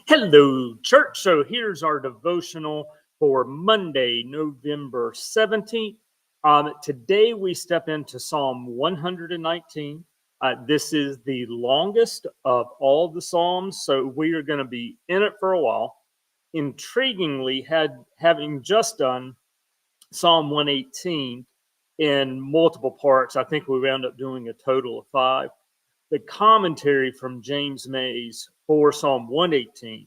Hello, church. So here's our devotional for Monday, November 17th. Today we step into Psalm 119. This is the longest of all the Psalms, so we are going to be in it for a while. Intriguingly, having just done Psalm 118 in multiple parts, I think we wound up doing a total of 5. The commentary from James Mays for Psalm 118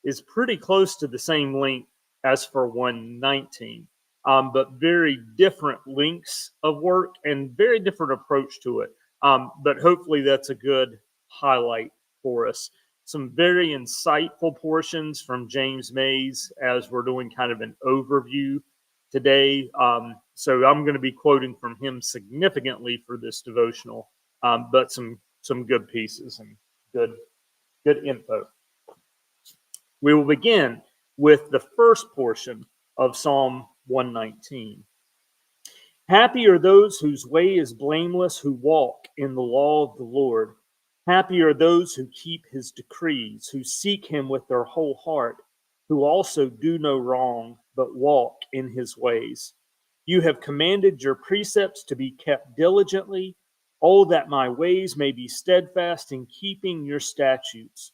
is pretty close to the same length as for 119, but very different lengths of work and very different approach to it. But hopefully, that's a good highlight for us. Some very insightful portions from James Mays as we're doing kind of an overview today. So I'm going to be quoting from him significantly for this devotional, but some good pieces and good info. We will begin with the first portion of Psalm 119. Happy are those whose way is blameless, who walk in the law of the Lord. Happy are those who keep his decrees, who seek him with their whole heart, who also do no wrong, but walk in his ways. You have commanded your precepts to be kept diligently. Oh, that my ways may be steadfast in keeping your statutes.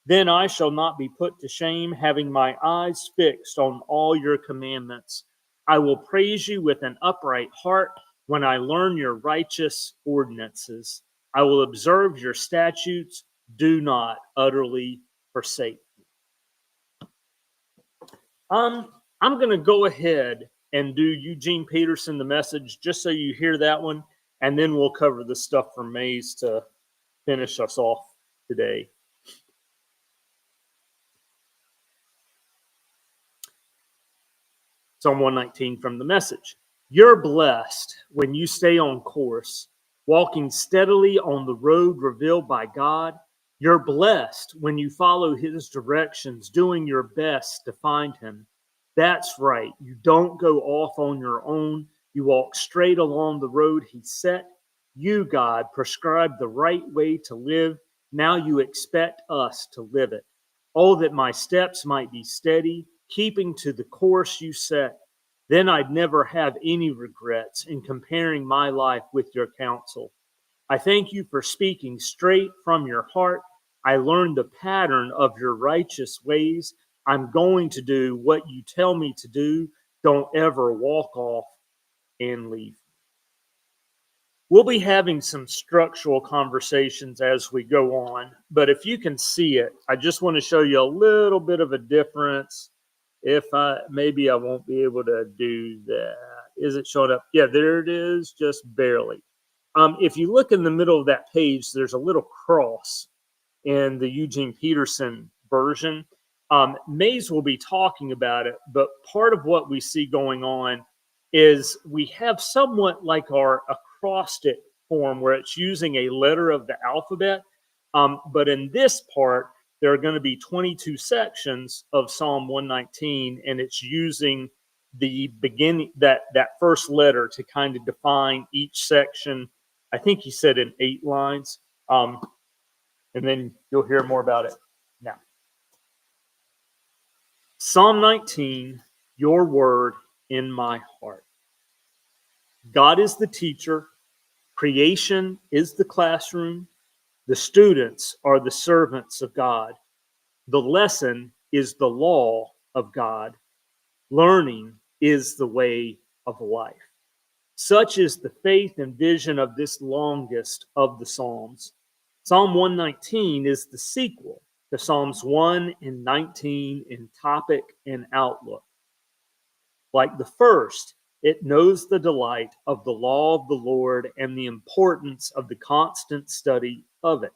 Then I shall not be put to shame, having my eyes fixed on all your commandments. I will praise you with an upright heart when I learn your righteous ordinances. I will observe your statutes. Do not utterly forsake me. I'm going to go ahead and do Eugene Peterson, the Message, just so you hear that one, and then we'll cover the stuff from Mays to finish us off today. Psalm 119 from the Message. You're blessed when you stay on course, walking steadily on the road revealed by God. You're blessed when you follow his directions, doing your best to find him. That's right. You don't go off on your own. You walk straight along the road he set. You, God, prescribed the right way to live. Now you expect us to live it. Oh, that my steps might be steady, keeping to the course you set. Then I'd never have any regrets in comparing my life with your counsel. I thank you for speaking straight from your heart. I learned the pattern of your righteous ways. I'm going to do what you tell me to do. Don't ever walk off and leave. We'll be having some structural conversations as we go on, but if you can see it, I just want to show you a little bit of a difference. If maybe I won't be able to do that. Is it showing up? Yeah, there it is, just barely. If you look in the middle of that page, there's a little cross in the Eugene Peterson version. Mays will be talking about it, but part of what we see going on is we have somewhat like our acrostic form where it's using a letter of the alphabet. But in this part, there are going to be 22 sections of Psalm 119, and it's using the beginning, that first letter to kind of define each section. I think he said in 8 lines. And then you'll hear more about it now. Psalm 19, your word in my heart. God is the teacher. Creation is the classroom. The students are the servants of God. The lesson is the law of God. Learning is the way of life. Such is the faith and vision of this longest of the Psalms. Psalm 119 is the sequel to Psalms 1 and 19 in topic and outlook. Like the first, it knows the delight of the law of the Lord and the importance of the constant study of it.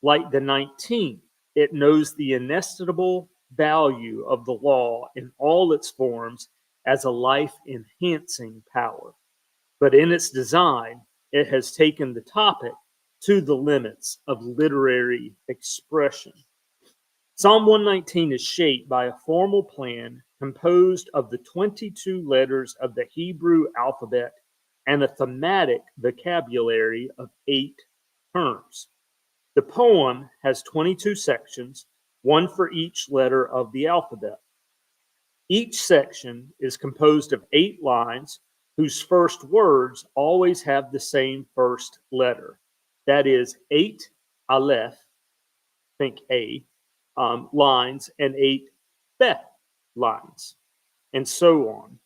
Like the 19th, it knows the inestimable value of the law in all its forms as a life-enhancing power. But in its design, it has taken the topic to the limits of literary expression. Psalm 119 is shaped by a formal plan composed of the 22 letters of the Hebrew alphabet and a thematic vocabulary of 8 terms. The poem has 22 sections, one for each letter of the alphabet. Each section is composed of 8 lines whose first words always have the same first letter. That is 8 aleph, think A, lines, and 8 beth lines, and so on.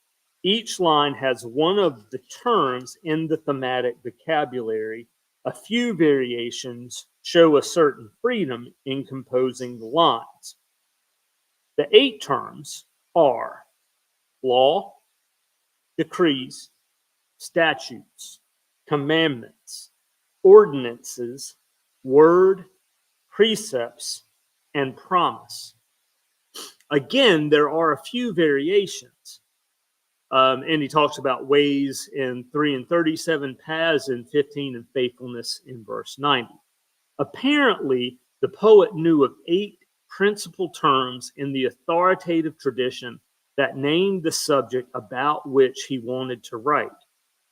Each line has one of the terms in the thematic vocabulary. A few variations show a certain freedom in composing the lines. The 8 terms are law, decrees, statutes, commandments, ordinances, word, precepts, and promise. Again, there are a few variations. And he talks about ways in 3 and 37, paths in 15, and faithfulness in verse 90. Apparently, the poet knew of 8 principal terms in the authoritative tradition that named the subject about which he wanted to write.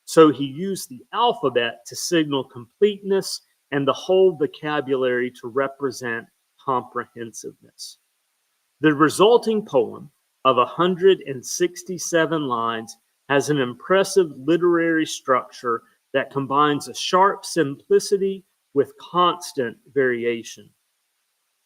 So he used the alphabet to signal completeness and the whole vocabulary to represent comprehensiveness. The resulting poem of 167 lines has an impressive literary structure that combines a sharp simplicity with constant variation.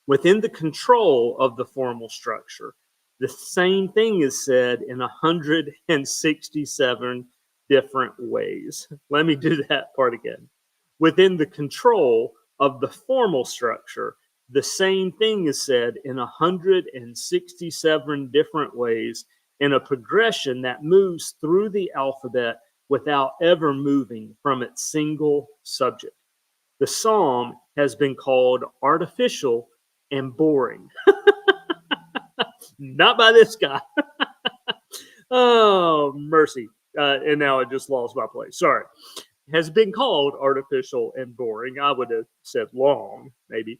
Within the control of the formal structure, the same thing is said in 167 different ways. Let me do that part again. Within the control of the formal structure, the same thing is said in 167 different ways in a progression that moves through the alphabet without ever moving from its single subject. The psalm has been called artificial and boring. Not by this guy. Oh, mercy. And now I just lost my place. Sorry. Has been called artificial and boring. I would have said long, maybe.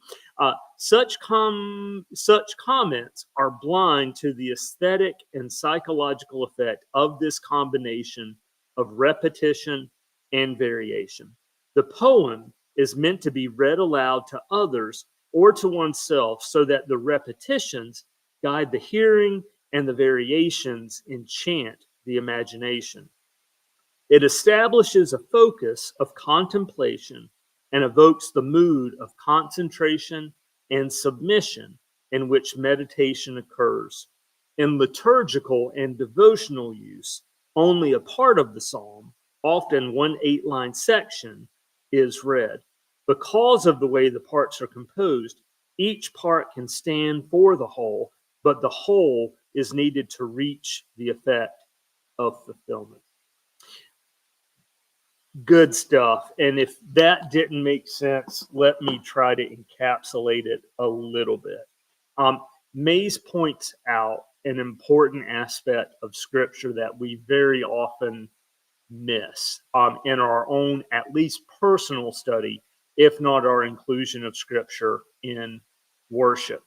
Such comments are blind to the aesthetic and psychological effect of this combination of repetition and variation. The poem is meant to be read aloud to others or to oneself so that the repetitions guide the hearing and the variations enchant the imagination. It establishes a focus of contemplation and evokes the mood of concentration and submission in which meditation occurs. In liturgical and devotional use, only a part of the psalm, often one 8-line section, is read. Because of the way the parts are composed, each part can stand for the whole, but the whole is needed to reach the effect of fulfillment. Good stuff. And if that didn't make sense, let me try to encapsulate it a little bit. Mays points out an important aspect of Scripture that we very often miss in our own, at least personal study, if not our inclusion of Scripture in worship.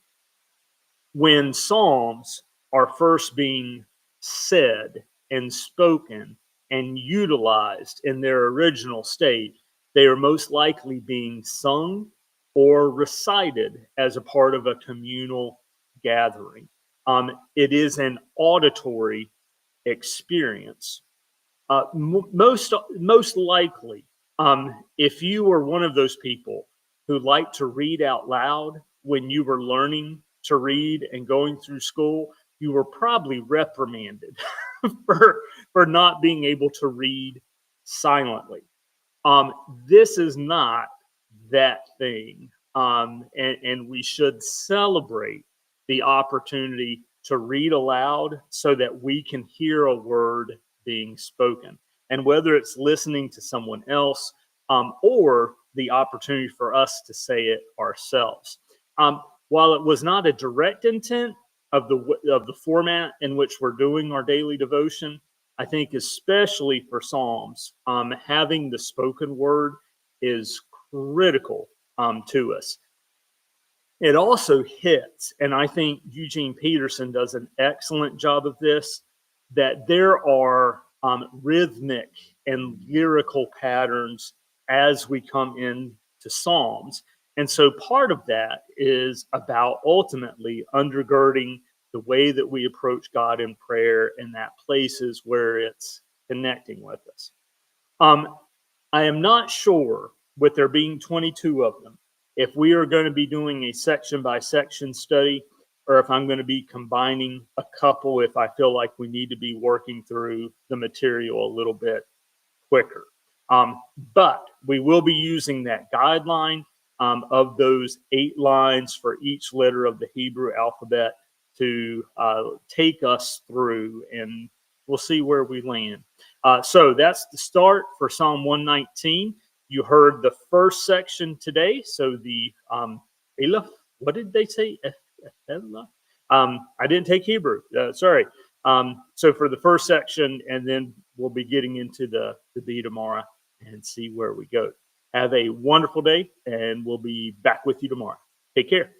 When Psalms are first being said and spoken and utilized in their original state, they are most likely being sung or recited as a part of a communal gathering. It is an auditory experience. Most likely, if you were one of those people who liked to read out loud when you were learning to read and going through school, you were probably reprimanded for not being able to read silently. This is not that thing, and we should celebrate the opportunity to read aloud so that we can hear a word being spoken. And whether it's listening to someone else or the opportunity for us to say it ourselves. While it was not a direct intent of the format in which we're doing our daily devotion, I think especially for Psalms, having the spoken word is critical to us. It also hits, and I think Eugene Peterson does an excellent job of this, that there are rhythmic and lyrical patterns as we come into Psalms. And so part of that is about ultimately undergirding the way that we approach God in prayer in that places where it's connecting with us. I am not sure, with there being 22 of them, if we are going to be doing a section by section study or if I'm going to be combining a couple if I feel like we need to be working through the material a little bit quicker. But we will be using that guideline of those 8 lines for each letter of the Hebrew alphabet to take us through, and we'll see where we land. So that's the start for Psalm 119. You heard the first section today. So the Elah, what did they say? I didn't take Hebrew. Sorry. So for the first section, and then we'll be getting into the B tomorrow and see where we go. Have a wonderful day, and we'll be back with you tomorrow. Take care.